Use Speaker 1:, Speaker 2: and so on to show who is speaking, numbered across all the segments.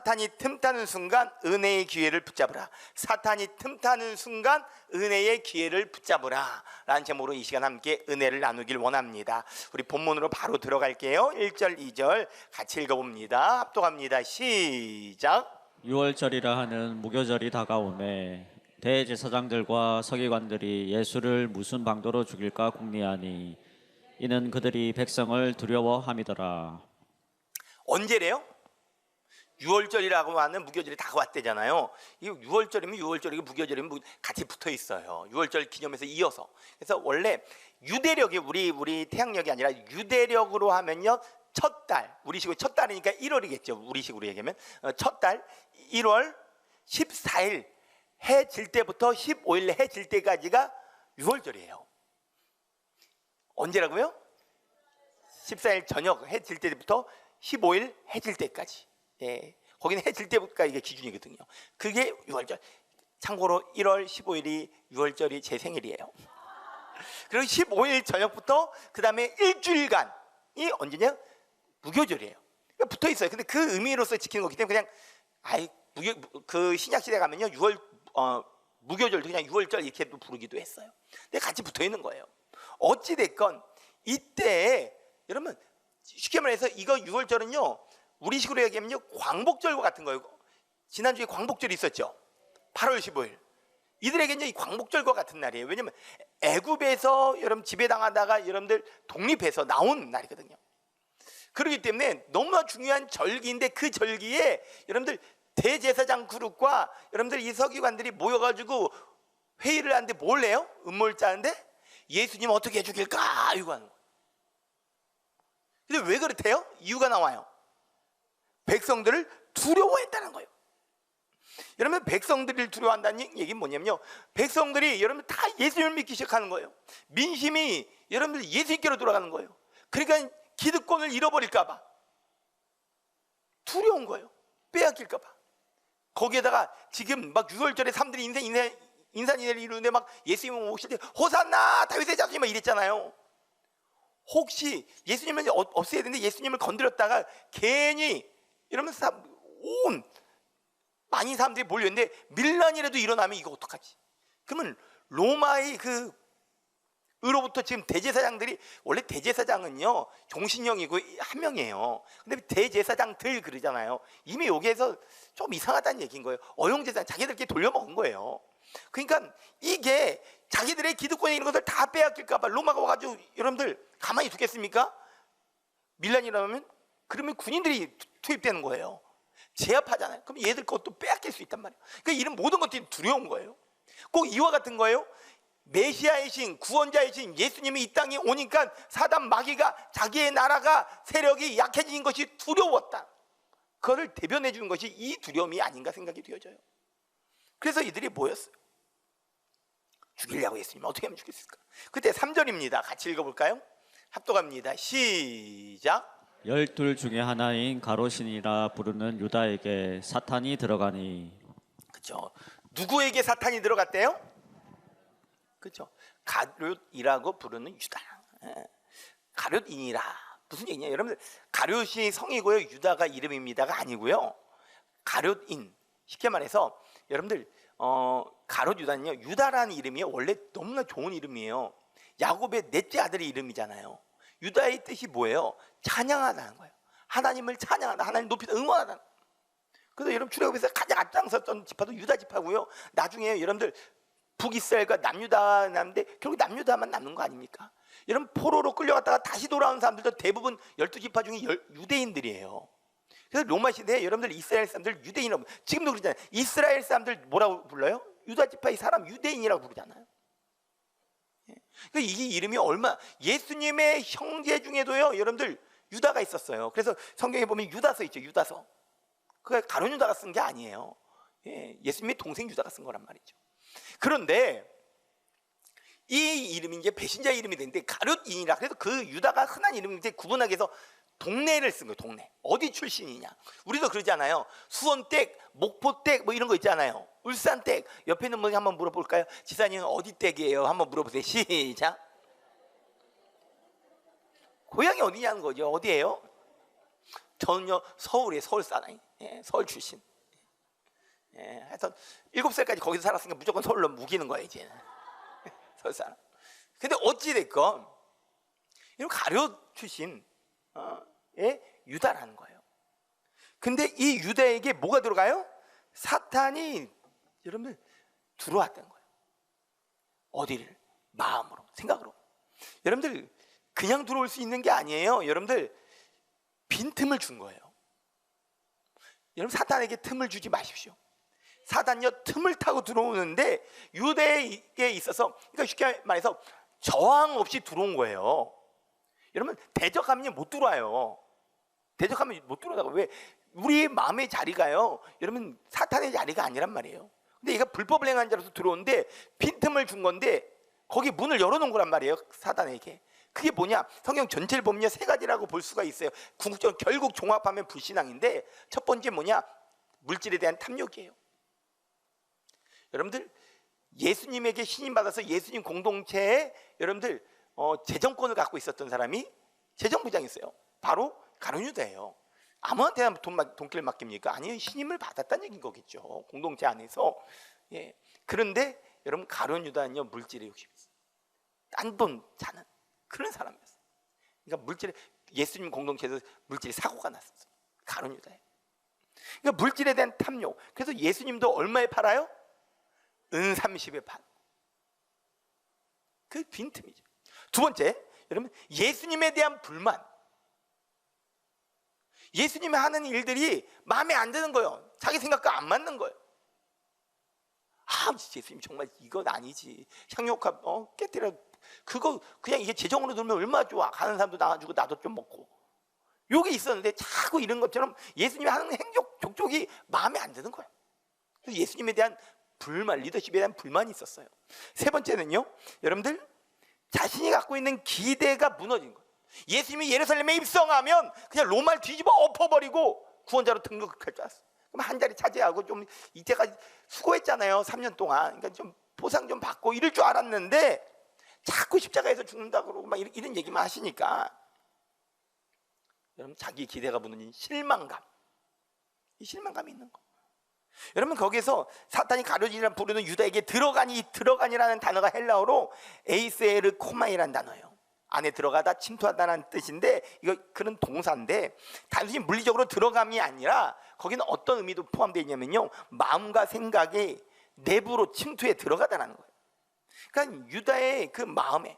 Speaker 1: 사탄이 틈타는 순간 은혜의 기회를 붙잡으라. 사탄이 틈타는 순간 은혜의 기회를 붙잡으라 라는 제목으로 이 시간 함께 은혜를 나누길 원합니다. 우리 본문으로 바로 들어갈게요. 1절 2절 같이 읽어봅니다. 합독합니다. 시작.
Speaker 2: 유월절이라 하는 무교절이 다가오매 대제사장들과 서기관들이 예수를 무슨 방도로 죽일까 궁리하니 이는 그들이 백성을 두려워함이더라.
Speaker 1: 언제래요? 유월절이라고 하는 무교절이 다가왔대잖아요. 이 유월절이면 유월절이고 무교절이면 같이 붙어 있어요. 유월절 기념해서 이어서. 그래서 원래 유대력이 우리 태양력이 아니라 유대력으로 하면요, 첫 달, 우리식으로 첫 달이니까 1월이겠죠. 우리식으로 얘기하면 첫 달 1월 14일 해 질 때부터 15일 해 질 때까지가 유월절이에요. 언제라고요? 14일 저녁 해 질 때부터 15일 해 질 때까지. 예, 거기는 해 질 때부터가 이게 기준이거든요. 그게 유월절. 참고로 1월 15일이 유월절이 제 생일이에요. 그리고 15일 저녁부터 그 다음에 일주일간이 언제냐? 무교절이에요. 그러니까 붙어 있어요. 근데 그 의미로서 지키는 거기 때문에 그냥 그 신약 시대 가면요, 무교절도 그냥 유월절 이렇게 부르기도 했어요. 근데 같이 붙어 있는 거예요. 어찌 됐건 이때 여러분 쉽게 말해서 이거 유월절은요, 우리식으로 얘기하면요, 광복절과 같은 거예요. 지난주에 광복절이 있었죠. 8월 15일. 이들에게는 이 광복절과 같은 날이에요. 왜냐면 애굽에서 여러분 지배당하다가 여러분들 독립해서 나온 날이거든요. 그렇기 때문에 너무나 중요한 절기인데 그 절기에 여러분들 대제사장 그룹과 여러분들 이 서기관들이 모여가지고 회의를 하는데 뭘 해요? 음모를 짜는데 예수님 어떻게 죽일까? 이거 하는 거예요. 근데 왜 그렇대요? 이유가 나와요. 백성들을 두려워했다는 거예요. 여러분, 백성들을 두려워한다는 얘기는 뭐냐면요, 백성들이 여러분 다 예수님을 믿기 시작하는 거예요. 민심이 여러분들 예수님께로 돌아가는 거예요. 그러니까 기득권을 잃어버릴까 봐 두려운 거예요. 빼앗길까 봐. 거기에다가 지금 막 유월절에 사람들이 인산인해를 이루는데 막 예수님 오실 때 호산나 다윗의 자손이 막 이랬잖아요. 혹시 예수님을 없애야 되는데 예수님을 건드렸다가 괜히 이러면서 많은 사람들이 몰려있는데 밀란이라도 일어나면 이거 어떡하지? 그러면 로마의 으로부터 지금 대제사장들이, 원래 대제사장은요 종신형이고 한 명이에요. 근데 대제사장들 그러잖아요. 이미 여기에서 좀 이상하다는 얘기인 거예요. 어용제사장 자기들끼리 돌려먹은 거예요. 그러니까 이게 자기들의 기득권에 있는 것을 다 빼앗길까 봐 로마가 와가지고 여러분들 가만히 두겠습니까? 밀란이라면 그러면 군인들이 투입되는 거예요. 제압하잖아요. 그럼 얘들 것도 빼앗길 수 있단 말이에요. 그러니까 이런 모든 것들이 두려운 거예요. 꼭 이와 같은 거예요. 메시아의 신, 구원자의 신 예수님이 이 땅에 오니까 사단 마귀가 자기의 나라가 세력이 약해진 것이 두려웠다. 그거를 대변해 주는 것이 이 두려움이 아닌가 생각이 되어져요. 그래서 이들이 모였어요. 죽이려고 예수님 어떻게 하면 죽였을까? 그때 3절입니다. 같이 읽어볼까요? 합독합니다. 시작.
Speaker 2: 12 중에 하나인 가롯신이라 부르는 유다에게 사탄이 들어가니.
Speaker 1: 그렇죠. 누구에게 사탄이 들어갔대요? 그렇죠. 가룟이라고 부르는 유다. 가룟인이라 무슨 얘기냐? 여러분들 가룟이 성이고요, 유다가 이름입니다가 아니고요. 가룟인, 쉽게 말해서 여러분들 가룟 유다는요, 유다라는 이름이 원래 너무나 좋은 이름이에요. 야곱의 넷째 아들의 이름이잖아요. 유다의 뜻이 뭐예요? 찬양하다는 거예요. 하나님을 찬양하다, 하나님 높이다, 응원하다. 그래서 여러분 출애굽에서 가장 앞장섰던 지파도 유다 지파고요. 나중에 여러분들 북이스라엘과 남유다 남는데 결국 남유다만 남는 거 아닙니까? 여러분 포로로 끌려갔다가 다시 돌아온 사람들도 대부분 12지파 중에 유대인들이에요. 그래서 로마 시대에 여러분들 이스라엘 사람들 유대인이라고, 지금도 그러잖아요. 이스라엘 사람들 뭐라고 불러요? 유다 지파의 사람 유대인이라고 부르잖아요. 그러니까 이게 이름이 예수님의 형제 중에도요 여러분들 유다가 있었어요. 그래서 성경에 보면 유다서 있죠. 유다서. 그게 가룟 유다가 쓴 게 아니에요. 예수님의 동생 유다가 쓴 거란 말이죠. 그런데 이 이름이 이제 배신자 이름이 되는데 가룟인이라, 그래서 그 유다가 흔한 이름인데 구분하기 위해서 동네를 쓴 거예요. 동네. 어디 출신이냐. 우리도 그러잖아요. 수원댁, 목포댁 뭐 이런 거 있잖아요. 울산댁. 옆에 있는 분이 한번 물어볼까요? 지사님은 어디 댁이에요? 한번 물어보세요. 시작. 고향이 어디냐는 거죠. 어디예요? 저는요 서울이에요. 서울 사나이. 서울 출신. 하여튼 7살까지 거기서 살았으니까 무조건 서울로 무기는 거야 이제. 서울 사람. 근데 어찌 됐건 이런 가룟 출신 유다라는 거예요. 근데 이 유다에게 뭐가 들어가요? 사탄이 여러분들 들어왔다는 거예요. 어디를? 마음으로, 생각으로. 여러분들 그냥 들어올 수 있는 게 아니에요. 여러분들 빈틈을 준 거예요. 여러분 사탄에게 틈을 주지 마십시오. 사탄요 틈을 타고 들어오는데 유대에 있어서, 그러니까 쉽게 말해서 저항 없이 들어온 거예요. 여러분 대적하면 못 들어와요. 대적하면 못 들어오다고. 왜? 우리 마음의 자리가요 여러분 사탄의 자리가 아니란 말이에요. 근데 얘가 불법을 행한 자로서 들어오는데 빈틈을 준 건데 거기 문을 열어놓은 거란 말이에요, 사탄에게. 그게 뭐냐? 성경 전체를 보면 세 가지라고 볼 수가 있어요. 궁극적으로 결국 종합하면 불신앙인데, 첫 번째 뭐냐? 물질에 대한 탐욕이에요. 여러분들 예수님에게 신임받아서 예수님 공동체에 여러분들 재정권을 갖고 있었던 사람이 재정부장이었어요. 바로 가룟 유다예요. 아무한테나 돈길 맡깁니까? 아니요, 신임을 받았다는 얘기인 거겠죠, 공동체 안에서. 그런데 여러분 가룟 유다는요 물질에 욕심이 있어요. 딴 돈 자는 그런 사람이었어요. 그러니까 물질에, 예수님 공동체에서 물질에 사고가 났었어요, 가룟 유다에. 그러니까 물질에 대한 탐욕. 그래서 예수님도 얼마에 팔아요? 은 30에 팔. 그 빈틈이죠. 두 번째, 여러분 예수님에 대한 불만. 예수님이 하는 일들이 마음에 안 드는 거예요. 자기 생각과 안 맞는 거예요. 예수님 정말 이건 아니지. 향유옥합 깨뜨려, 그거 그냥 이게 재정으로 들면 얼마나 좋아. 가는 사람도 나가주고 나도 좀 먹고. 요게 있었는데 자꾸 이런 것처럼 예수님이 하는 행적 족족이 마음에 안 드는 거예요. 그래서 예수님에 대한 불만, 리더십에 대한 불만이 있었어요. 세 번째는요, 여러분들 자신이 갖고 있는 기대가 무너진 거예요. 예수님이 예루살렘에 입성하면 그냥 로마를 뒤집어 엎어버리고 구원자로 등극할 줄 알았어요. 그럼 한 자리 차지하고 좀 이때까지 수고했잖아요, 3년 동안. 그러니까 좀 보상 좀 받고 이럴 줄 알았는데 자꾸 십자가에서 죽는다 그러고 막 이런 얘기만 하시니까 여러분 자기 기대가 무너진 실망감, 이 실망감이 있는 거. 여러분 거기서 사탄이 가룟이라 부르는 유다에게 들어가니라는 단어가 헬라어로 에이스에르 코마이라는 단어예요. 안에 들어가다 침투하다는 뜻인데, 이거 그런 동사인데 단순히 물리적으로 들어감이 아니라 거기는 어떤 의미도 포함되어 있냐면요, 마음과 생각이 내부로 침투해 들어가다라는 거예요. 그러니까 유다의 그 마음에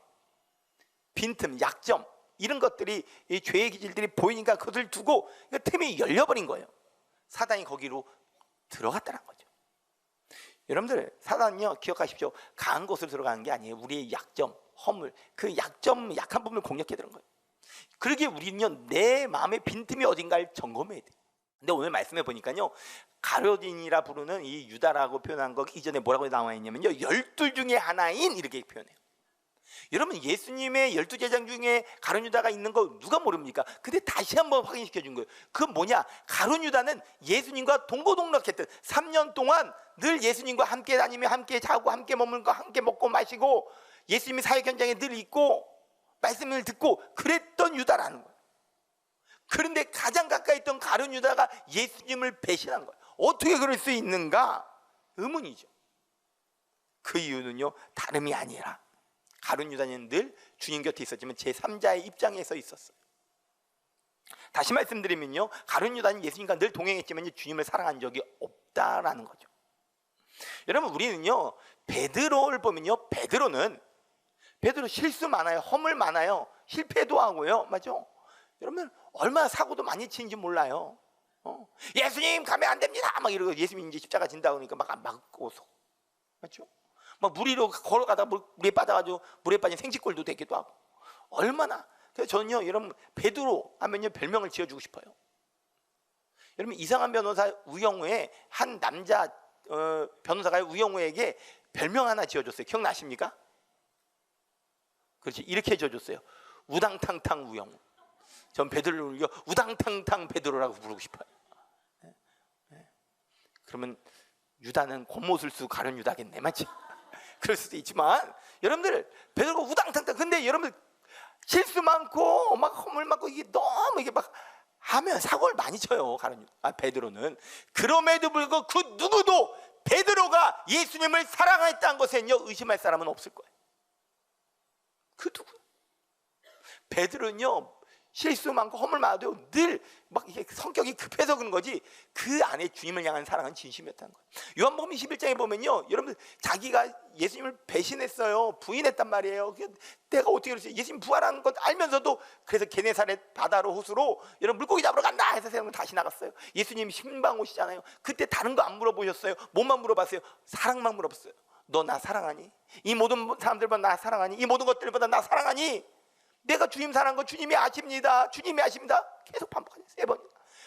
Speaker 1: 빈틈, 약점, 이런 것들이, 이 죄의 기질들이 보이니까 그것을 두고 틈이 열려버린 거예요. 사단이 거기로 들어갔다는 거죠. 여러분들 사단은요, 기억하십시오. 강한 곳으로 들어가는 게 아니에요. 우리의 약점, 허물, 그 약점, 약한 부분을 공략해 들은 거예요. 그러기에 우리는요 내 마음의 빈틈이 어딘가를 점검해야 돼요. 근데 오늘 말씀해 보니까요, 가룟이라 부르는 이 유다라고 표현한 거 이전에 뭐라고 나와 있냐면요, 12 중에 하나인 이렇게 표현해요. 여러분 예수님의 12제자 중에 가룟 유다가 있는 거 누가 모릅니까? 근데 다시 한번 확인시켜 준 거예요. 그 뭐냐? 가룟 유다는 예수님과 동고동락했던 3년 동안 늘 예수님과 함께 다니며 함께 자고 함께 머물고 함께 먹고 마시고 예수님이 사역 현장에 늘 있고 말씀을 듣고 그랬던 유다라는 거예요. 그런데 가장 가까이 있던 가룟 유다가 예수님을 배신한 거예요. 어떻게 그럴 수 있는가? 의문이죠. 그 이유는요 다름이 아니라 가룟 유다는 늘 주님 곁에 있었지만 제3자의 입장에 서 있었어요. 다시 말씀드리면요, 가룟 유다는 예수님과 늘 동행했지만 주님을 사랑한 적이 없다라는 거죠. 여러분 우리는요 베드로를 보면요, 베드로 실수 많아요, 허물 많아요, 실패도 하고요, 맞죠? 여러분 얼마나 사고도 많이 치는지 몰라요. 예수님 가면 안 됩니다 막 이러고 예수님 이제 십자가 진다 그러니까 막 안 막고서, 맞죠? 막 물 위로 걸어가다가 물에 빠져가지고 물에 빠진 생쥐꼴도 되기도 하고. 얼마나. 그래서 저는요 여러분 베드로 하면요 별명을 지어주고 싶어요. 여러분 이상한 변호사 우영우의 한 남자 변호사가 우영우에게 별명 하나 지어줬어요. 기억나십니까? 그렇지, 이렇게 지어줬어요. 우당탕탕 우영우. 전 베드로를 우당탕탕 베드로라고 부르고 싶어요. 그러면 유다는 곤못을 쓰고 가룟 유다겠네, 맞지? 그럴 수도 있지만 여러분들 베드로가 우당탕탕, 근데 여러분들 실수 많고 막 허물 많고 이게 너무 이게 막 하면 사고를 많이 쳐요. 베드로는. 그럼에도 불구하고 그 누구도 베드로가 예수님을 사랑했다는 것에는요 의심할 사람은 없을 거예요. 그 누구? 베드로는요 실수 많고 허물 많아도 늘 막 성격이 급해서 그런 거지 그 안에 주님을 향한 사랑은 진심이었다는 거예요. 요한복음 21장에 보면요 여러분들 자기가 예수님을 배신했어요. 부인했단 말이에요. 내가 어떻게 그랬어요? 예수님 부활하는 것 알면서도 그래서 게네사렛 바다로 호수로 여러분 물고기 잡으러 간다 해서 세상 다시 나갔어요. 예수님 신방 오시잖아요. 그때 다른 거 안 물어보셨어요. 뭐만 물어봤어요? 사랑만 물어봤어요. 너 나 사랑하니? 이 모든 사람들보다 나 사랑하니? 이 모든 것들보다 나 사랑하니? 내가 주님 사랑한 거 주님이 아십니다. 주님이 아십니다. 계속 반복하죠. 3번.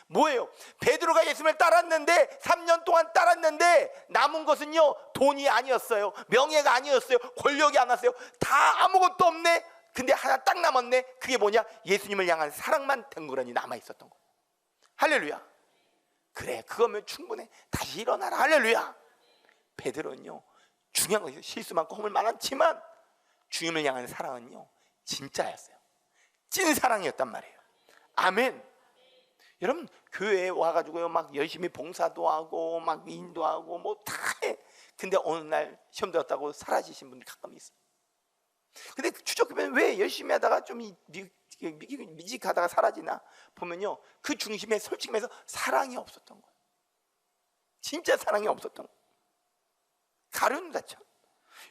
Speaker 1: 뭐예요? 베드로가 예수님을 따랐는데 3년 동안 따랐는데 남은 것은요 돈이 아니었어요. 명예가 아니었어요. 권력이 안 왔어요. 다 아무것도 없네. 근데 하나 딱 남았네. 그게 뭐냐? 예수님을 향한 사랑만 덩그러니 남아있었던 거예요. 할렐루야. 그래 그거면 충분해. 다시 일어나라. 할렐루야. 베드로는요 중요한 것이 실수 많고 허물 많았지만 주님을 향한 사랑은요 진짜였어요. 찐 사랑이었단 말이에요. 아멘. 여러분 교회에 와가지고요 막 열심히 봉사도 하고 막 인도하고 뭐 다 해. 근데 어느 날 시험 들었다고 사라지신 분들이 가끔 있어요. 근데 추적해보면 왜 열심히 하다가 좀 미직하다가 사라지나 보면요 그 중심에 솔직히 말해서 사랑이 없었던 거예요. 진짜 사랑이 없었던 거예요. 가룟유다처럼.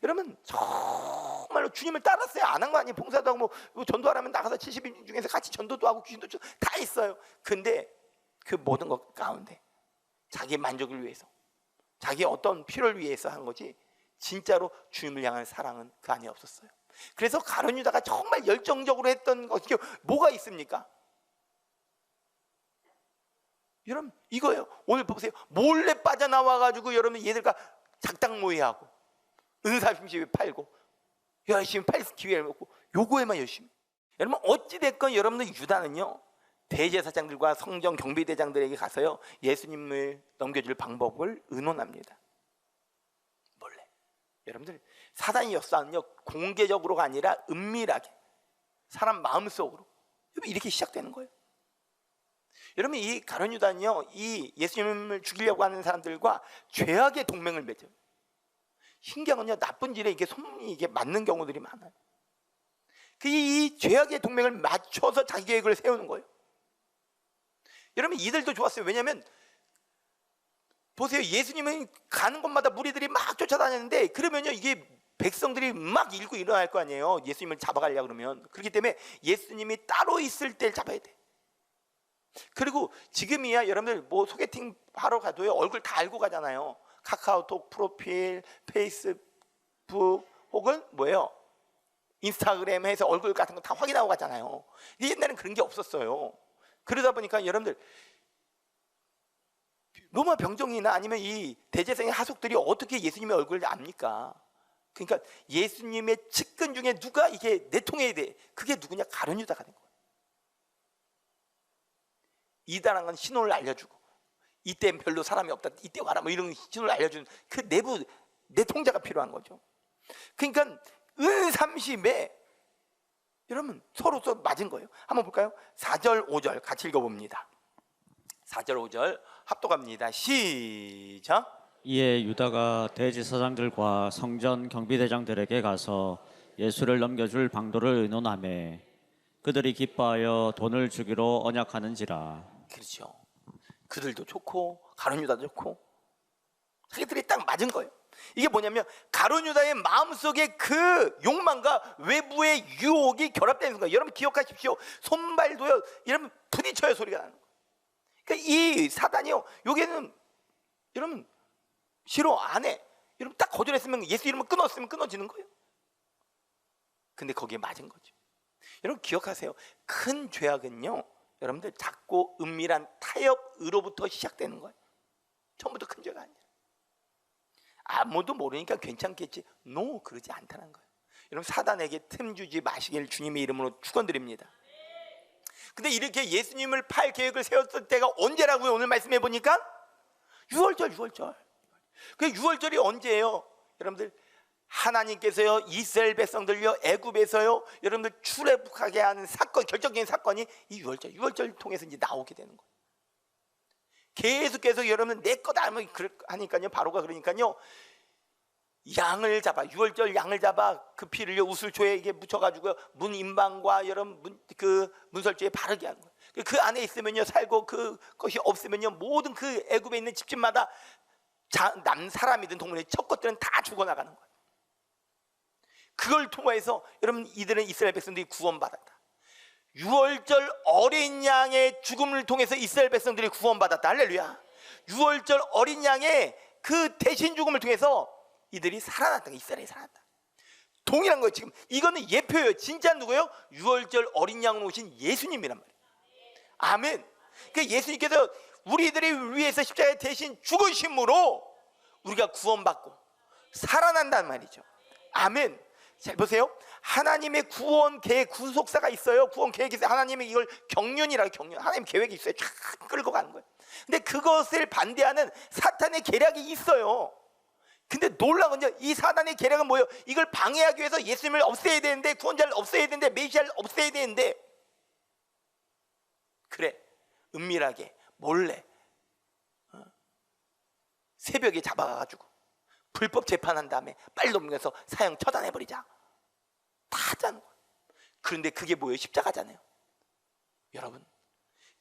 Speaker 1: 여러분 정말로 주님을 따랐어요. 안 한 거 아니에요. 봉사도 하고 뭐 전도하라면 나가서 70인 중에서 같이 전도도 하고 귀신도 다 있어요. 근데 그 모든 것 가운데 자기 만족을 위해서 자기 어떤 필요를 위해서 한 거지 진짜로 주님을 향한 사랑은 그 안에 없었어요. 그래서 가룟유다가 정말 열정적으로 했던 것이 뭐가 있습니까? 여러분 이거예요. 오늘 보세요. 몰래 빠져나와가지고 여러분 얘들과 작당 모의하고 은사심집에 팔고 열심히 팔 기회를 먹고 요거에만 열심히. 여러분 어찌됐건 여러분들 유다는요 대제사장들과 성전 경비대장들에게 가서요 예수님을 넘겨줄 방법을 의논합니다. 몰래. 여러분들 사단의 역사는요 공개적으로가 아니라 은밀하게 사람 마음속으로 이렇게 시작되는 거예요. 여러분 이 가룟유다는요 이 예수님을 죽이려고 하는 사람들과 죄악의 동맹을 맺어요. 신기한 건요 나쁜 일에 이게 소문이 이게 맞는 경우들이 많아요. 이 죄악의 동맹을 맞춰서 자기 계획을 세우는 거예요. 여러분 이들도 좋았어요. 왜냐하면 보세요 예수님은 가는 곳마다 무리들이 막 쫓아다녔는데 그러면요 이게 백성들이 막 일고 일어날 거 아니에요. 예수님을 잡아가려고 그러면. 그렇기 때문에 예수님이 따로 있을 때를 잡아야 돼. 그리고 지금이야 여러분들 뭐 소개팅 하러 가도요 얼굴 다 알고 가잖아요. 카카오톡 프로필, 페이스북 혹은 뭐예요? 인스타그램 해서 얼굴 같은 거 다 확인하고 가잖아요. 옛날에는 그런 게 없었어요. 그러다 보니까 여러분들 로마 병정이나 아니면 이 대제사장의 하속들이 어떻게 예수님의 얼굴을 압니까? 그러니까 예수님의 측근 중에 누가 이게 내통해야 돼. 그게 누구냐? 가룟유다가 된 거예요. 이다라는 건 신호를 알려주고 이때 별로 사람이 없다. 이때 와라 뭐 이런 신호를 알려주는 그 내부 내통자가 필요한 거죠. 그러니까 은삼십에 여러분 서로 맞은 거예요. 한번 볼까요? 4절 5절 같이 읽어봅니다. 4절 5절 합독합니다. 시작.
Speaker 2: 이에 유다가 대제사장들과 성전 경비대장들에게 가서 예수를 넘겨줄 방도를 의논하매 그들이 기뻐하여 돈을 주기로 언약하는지라.
Speaker 1: 그렇죠. 그들도 좋고 가룟유다도 좋고 자기들이 딱 맞은 거예요. 이게 뭐냐면 가룟유다의 마음속에 그 욕망과 외부의 유혹이 결합되는 거예요. 여러분 기억하십시오. 손발도요 이러면 부딪혀야 소리가 나는 거예요. 그러니까 이 사단이요 여기는 여러분 싫어 안 해. 여러분 딱 거절했으면 예수 이름을 끊었으면 끊어지는 거예요. 근데 거기에 맞은 거죠. 여러분 기억하세요. 큰 죄악은요 여러분들 작고 은밀한 타협으로부터 시작되는 거예요. 처음부터 큰 죄가 아니라 아무도 모르니까 괜찮겠지. 노 그러지 않다는 거예요. 여러분 사단에게 틈 주지 마시길 주님의 이름으로 축원드립니다. 근데 이렇게 예수님을 팔 계획을 세웠을 때가 언제라고요? 오늘 말씀해 보니까 6월절. 그 6월절이 언제예요? 여러분들 하나님께서요 이스라엘 백성들요 애굽에서요 여러분들 출애굽하게 하는 사건, 결정적인 사건이 이 유월절 통해서 이제 나오게 되는 거예요. 계속 여러분 내 거다 하니까요 바로가 그러니까요 양을 잡아, 유월절 양을 잡아 그 피를요 우슬초에 묻혀가지고 문 인방과 여러분 그 문설주에 바르게 하는 거예요. 그 안에 있으면요 살고 그것이 없으면요 모든 그 애굽에 있는 집집마다 남 사람이든 동물이든 첫 것들은 다 죽어나가는 거예요. 그걸 통해서 여러분 이들은 이스라엘 백성들이 구원받았다. 유월절 어린 양의 죽음을 통해서 이스라엘 백성들이 구원받았다. 할렐루야. 유월절 어린 양의 그 대신 죽음을 통해서 이들이 살아났다. 이스라엘이 살아났다. 동일한 거예요. 지금 이거는 예표예요. 진짜 누구예요? 유월절 어린 양으로 오신 예수님이란 말이에요. 아멘. 그 예수님께서 우리들을 위해서 십자가에 대신 죽으심으로 우리가 구원받고 살아난다는 말이죠. 아멘. 잘 보세요. 하나님의 구원 계획, 구속사가 있어요. 구원 계획이 있어요. 하나님의 이걸 경륜이라고, 경륜. 하나님 계획이 있어요. 쫙 끌고 가는 거예요. 근데 그것을 반대하는 사탄의 계략이 있어요. 근데 놀라운 건요, 이 사탄의 계략은 뭐예요? 이걸 방해하기 위해서 예수님을 없애야 되는데, 구원자를 없애야 되는데, 메시아를 없애야 되는데, 그래, 은밀하게 몰래 새벽에 잡아가지고 불법 재판한 다음에 빨리 넘겨서 사형 처단해버리자. 다 하자는 거예요. 그런데 그게 뭐예요? 십자가잖아요. 여러분,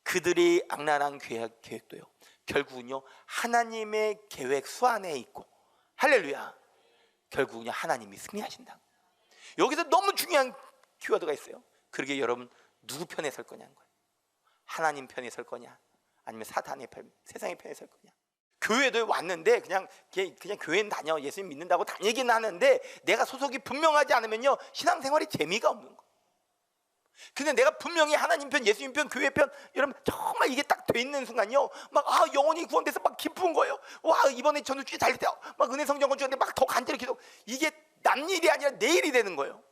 Speaker 1: 그들의 악랄한 계획도요 결국은요 하나님의 계획 수 안에 있고, 할렐루야, 결국은요 하나님이 승리하신다. 여기서 너무 중요한 키워드가 있어요. 그러게 여러분, 누구 편에 설 거냐는 거예요. 하나님 편에 설 거냐, 아니면 사탄의 편, 세상의 편에 설 거냐. 교회도 왔는데 그냥 교회는 다녀, 예수님 믿는다고 다니긴 하는데 내가 소속이 분명하지 않으면요 신앙생활이 재미가 없는 거예요. 근데 내가 분명히 하나님 편, 예수님 편, 교회 편, 여러분 정말 이게 딱 돼 있는 순간요 막 영혼이 구원돼서 막 기쁜 거예요. 와, 이번에 전우주에 잘 됐다, 막 은혜 성경을 주는데 막 더 간절히 기도. 이게 남 일이 아니라 내 일이 되는 거예요.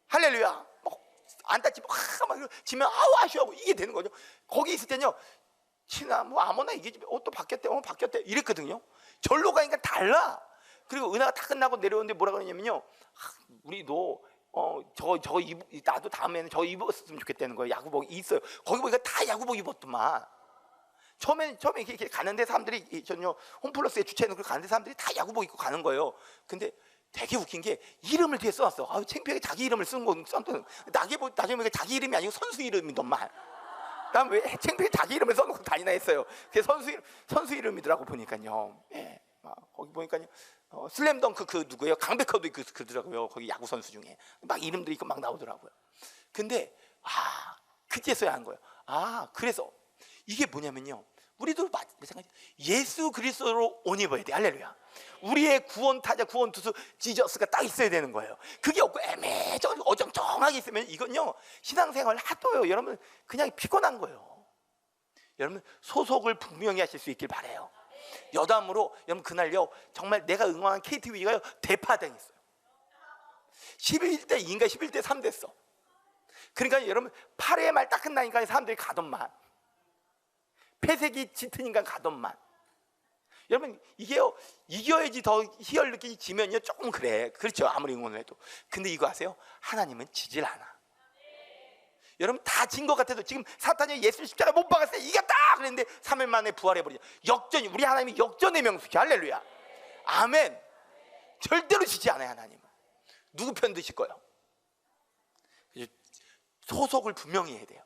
Speaker 1: 할렐루야. 막 안 다치면 막 지면 아쉬워하고 이게 되는 거죠. 거기 있을 때는요 친아 뭐 아무나 이게 또 바뀌었대, 바뀌었대 이랬거든요. 절로 가니까 달라. 그리고 은혜가 다 끝나고 내려오는데 뭐라 그러냐면요, 우리도 나도 다음에는 저 입었으면 좋겠다는 거예요. 야구복 있어요. 거기 보니까 다 야구복 입었더만. 처음에 이렇게 가는데 사람들이 전혀 홈플러스에 주최해놓고 가는데 사람들이 다 야구복 입고 가는 거예요. 근데 되게 웃긴 게 이름을 뒤에 써놨어. 창피하게 자기 이름을 쓴 건 나중에 보니까 자기 이름이 아니고 선수 이름이더만. 난 왜 창피하게 자기 이름을 써놓고 다니나 했어요. 그게 선수 이름이더라고 보니까요. 예. 거기 보니까요 슬램덩크 그 누구예요? 강백호도 그러더라고요. 거기 야구 선수 중에 막 이름들이 있고 막 나오더라고요. 근데 그제서야 한 거예요. 그래서 이게 뭐냐면요, 우리도 마찬가지 예수 그리스도로 옷 입어야 돼. 할렐루야. 우리의 구원 타자, 구원 투수 지저스가 딱 있어야 되는 거예요. 그게 없고 어정쩡하게 있으면 이건요 신앙생활 하도요 여러분 그냥 피곤한 거예요. 여러분 소속을 분명히 하실 수 있길 바라요. 여담으로 여러분 그날요 정말 내가 응원한 KTV가요 대파당했어요. 11대 2인가 11대 3 됐어. 그러니까 여러분 8회 말 딱 끝나니까 사람들이 가던만, 패색이 짙으니까 가던만. 여러분 이게요 이겨야지 더 희열 느끼지, 지면요 조금 그렇죠 아무리 응원을 해도. 근데 이거 아세요? 하나님은 지질 않아. 여러분 다 진 것 같아도 지금 사탄이 예수 십자가 못 박았어요, 이겼다 그랬는데 3일 만에 부활해버리죠. 역전이, 우리 하나님이 역전의 명수죠. 할렐루야. 아멘. 절대로 지지 않아요. 하나님은 누구 편 드실 거예요? 소속을 분명히 해야 돼요.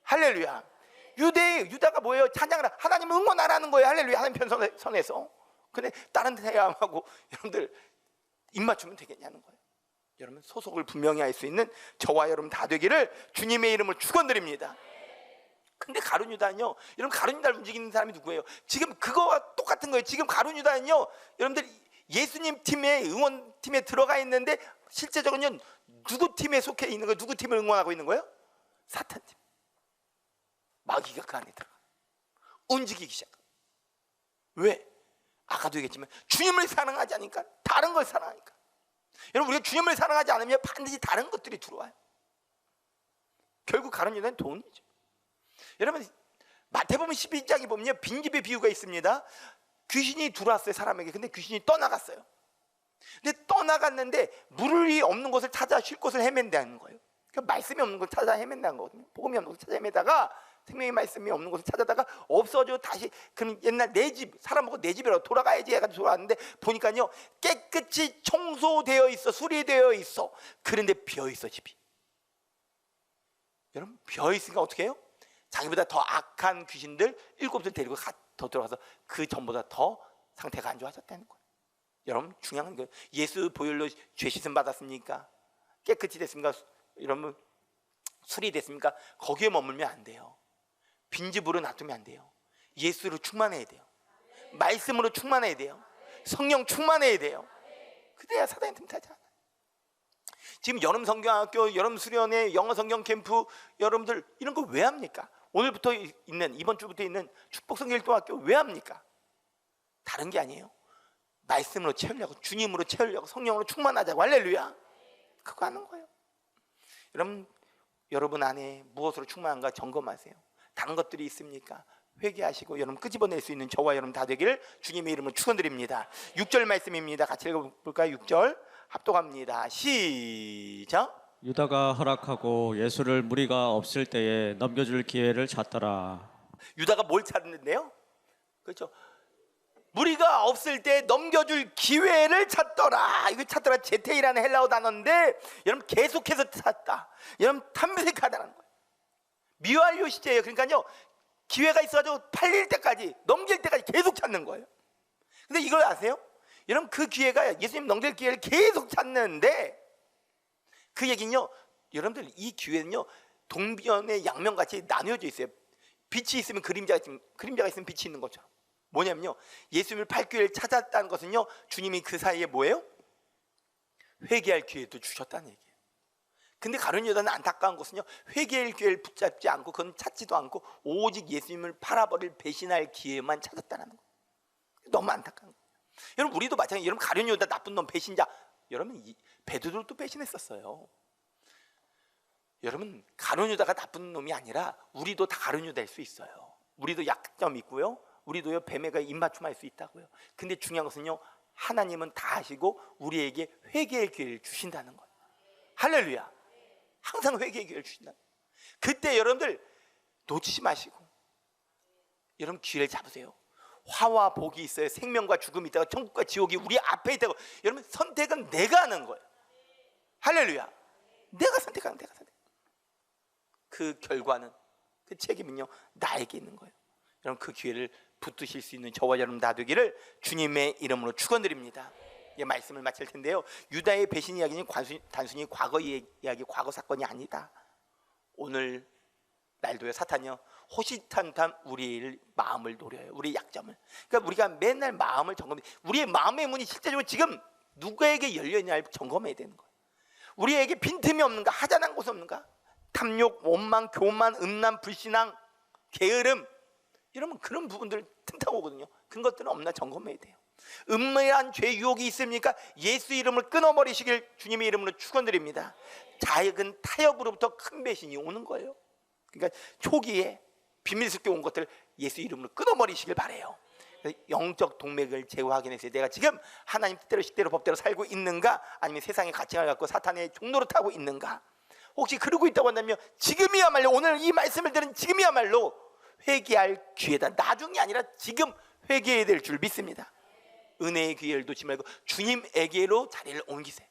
Speaker 1: 할렐루야. 유다가 뭐예요? 찬양을 하나님을 응원하라는 거예요. 할렐루야. 하나님 편 선에서. 근데 다른 사람하고 여러분들 입 맞추면 되겠냐는 거예요. 여러분 소속을 분명히 할 수 있는 저와 여러분 다 되기를 주님의 이름으로 축원드립니다. 근데 가룟 유다는요, 여러분 가룟 유다를 움직이는 사람이 누구예요? 지금 그거와 똑같은 거예요. 지금 가룟 유다는요 여러분들 예수님 팀에, 응원팀에 들어가 있는데 실제적으로는 누구 팀에 속해 있는 거예요? 누구 팀을 응원하고 있는 거예요? 사탄 팀. 마귀가 그 안에 들어가 움직이기 시작합니다. 왜? 아까도 얘기했지만 주님을 사랑하지 않으니까, 다른 걸 사랑하니까. 여러분 우리가 주님을 사랑하지 않으면 반드시 다른 것들이 들어와요. 결국 가룟 유다는 돈이죠. 여러분 마태복음 12장에 보면요 빈집의 비유가 있습니다. 귀신이 들어왔어요 사람에게. 근데 귀신이 떠나갔어요. 근데 떠나갔는데 물이 없는 곳을 찾아 쉴 곳을 헤맨다는 거예요. 그러니까 말씀이 없는 곳을 찾아 헤맨다는 거거든요. 복음이 없는 곳을 찾아 헤매다가 생명의 말씀이 없는 곳을 찾아다가 없어져 다시 그럼 옛날 내 집 사람보고 내 집이라고 돌아가야지 해가지고 돌아왔는데 보니까요 깨끗이 청소되어 있어, 수리되어 있어. 그런데 비어 있어 집이. 여러분 비어 있으니까 어떻게 해요? 자기보다 더 악한 귀신들 7을 데리고 더 들어가서 그 전보다 더 상태가 안 좋아졌다는 거예요. 여러분 중요한 건 예수 보혈로 죄 씻음 받았습니까? 깨끗이 됐습니까? 여러분 수리됐습니까? 거기에 머물면 안 돼요. 빈집으로 놔두면 안 돼요. 예수로 충만해야 돼요. 말씀으로 충만해야 돼요. 성령 충만해야 돼요. 그래야 사단이 틈타지 않아요. 지금 여름 성경학교, 여름 수련회, 영어 성경 캠프 여러분들 이런 거 왜 합니까? 오늘부터 있는 이번 주부터 있는 축복 성경 일동학교 왜 합니까? 다른 게 아니에요. 말씀으로 채우려고, 주님으로 채우려고, 성령으로 충만하자고. 할렐루야. 그거 하는 거예요. 여러분 안에 무엇으로 충만한가 점검하세요. 다른 것들이 있습니까? 회개하시고 여러분 끄집어낼 수 있는 저와 여러분 다 되기를 주님의 이름으로 축원드립니다. 6절 말씀입니다. 같이 읽어볼까요? 6절 합독합니다. 시작.
Speaker 2: 유다가 허락하고 예수를 무리가 없을 때에 넘겨줄 기회를 찾더라.
Speaker 1: 유다가 뭘 찾는데요? 그렇죠. 무리가 없을 때 넘겨줄 기회를 찾더라. 이거 찾더라 제테이라는 헬라어 단어인데 여러분 계속해서 찾다. 여러분 탐색하다는 거예요. 미완료 시제예요. 그러니까요 기회가 있어가지고 팔릴 때까지 넘길 때까지 계속 찾는 거예요. 근데 이걸 아세요? 여러분 그 기회가 예수님 넘길 기회를 계속 찾는데 그 얘기는요 여러분들 이 기회는요 동변의 양면같이 나뉘어져 있어요. 빛이 있으면 그림자가 있으면 빛이 있는 것처럼. 뭐냐면요 예수님을 팔 기회를 찾았다는 것은요 주님이 그 사이에 뭐예요? 회개할 기회도 주셨다는 얘기예요. 근데 가룟 유다는 안타까운 것은요 회개할 기회를 붙잡지 않고 그건 찾지도 않고 오직 예수님을 팔아버릴 배신할 기회만 찾았다는 거예요. 너무 안타까운 거예요. 여러분 우리도 마찬가지예요. 여러분 가룟 유다 나쁜 놈 배신자. 여러분 베드로도 배신했었어요. 여러분 가룟 유다가 나쁜 놈이 아니라 우리도 다 가룟 유다일 수 있어요. 우리도 약점이 있고요. 우리도요 뱀에가 입맞춤할 수 있다고요. 근데 중요한 것은요 하나님은 다 하시고 우리에게 회개의 기회를 주신다는 거예요. 할렐루야. 항상 회개의 기회를 주신다. 그때 여러분들 놓치지 마시고 여러분 기회를 잡으세요. 화와 복이 있어요. 생명과 죽음이 있다가 천국과 지옥이 우리 앞에 있다고. 여러분 선택은 내가 하는 거예요. 할렐루야. 내가 선택하는 내가 선택. 그 결과는 그 책임은요 나에게 있는 거예요. 여러분 그 기회를 붙드실 수 있는 저와 여러분 다 되기를 주님의 이름으로 축원드립니다. 예, 말씀을 마칠 텐데요. 유다의 배신 이야기는 단순히 과거 이야기, 과거 사건이 아니다. 오늘 날도요 사탄이요 호시탄탄 우리의 마음을 노려요. 우리의 약점을. 그러니까 우리가 맨날 마음을 점검해. 우리의 마음의 문이 실제적으로 지금 누구에게 열려 있냐를 점검해야 되는 거예요. 우리에게 빈틈이 없는가, 하자난 곳이 없는가, 탐욕, 원망, 교만, 음란, 불신앙, 게으름, 이러면 그런 부분들 틈타고 오거든요. 그런 것들은 없나 점검해야 돼요. 은밀한 죄 유혹이 있습니까? 예수 이름을 끊어버리시길 주님의 이름으로 축원드립니다. 작은 타협으로부터 큰 배신이 오는 거예요. 그러니까 초기에 비밀스럽게 온 것들 예수 이름으로 끊어버리시길 바래요. 영적 동맥을 제거하기 위해서 내가 지금 하나님 뜻대로 식대로 법대로 살고 있는가, 아니면 세상의 가치관을 갖고 사탄의 종로를 타고 있는가. 혹시 그러고 있다고 한다면 지금이야말로, 오늘 이 말씀을 들은 지금이야말로 회개할 기회다. 나중이 아니라 지금 회개해야 될 줄 믿습니다. 은혜의 기회를 놓지 말고 주님에게로 자리를 옮기세요.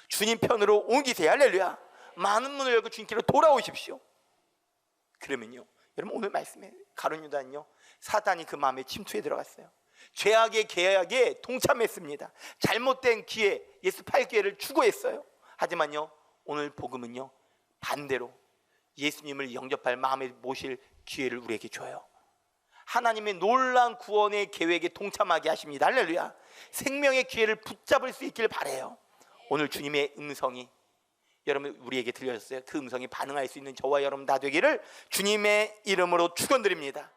Speaker 1: 주님 편으로 옮기세요. 할렐루야. 많은 문을 열고 주님께로 돌아오십시오. 그러면요 여러분 오늘 말씀에 가룟 유다는요 사단이 그 마음에 침투해 들어갔어요. 죄악의 계약에 동참했습니다. 잘못된 기회, 예수 팔 기회를 추구했어요. 하지만요 오늘 복음은요 반대로 예수님을 영접할 마음에 모실 기회를 우리에게 줘요. 하나님의 놀라운 구원의 계획에 동참하게 하십니다. 할렐루야. 생명의 기회를 붙잡을 수 있길 바라요. 오늘 주님의 음성이 여러분 우리에게 들려졌어요. 그 음성이 반응할 수 있는 저와 여러분 다 되기를 주님의 이름으로 축원드립니다.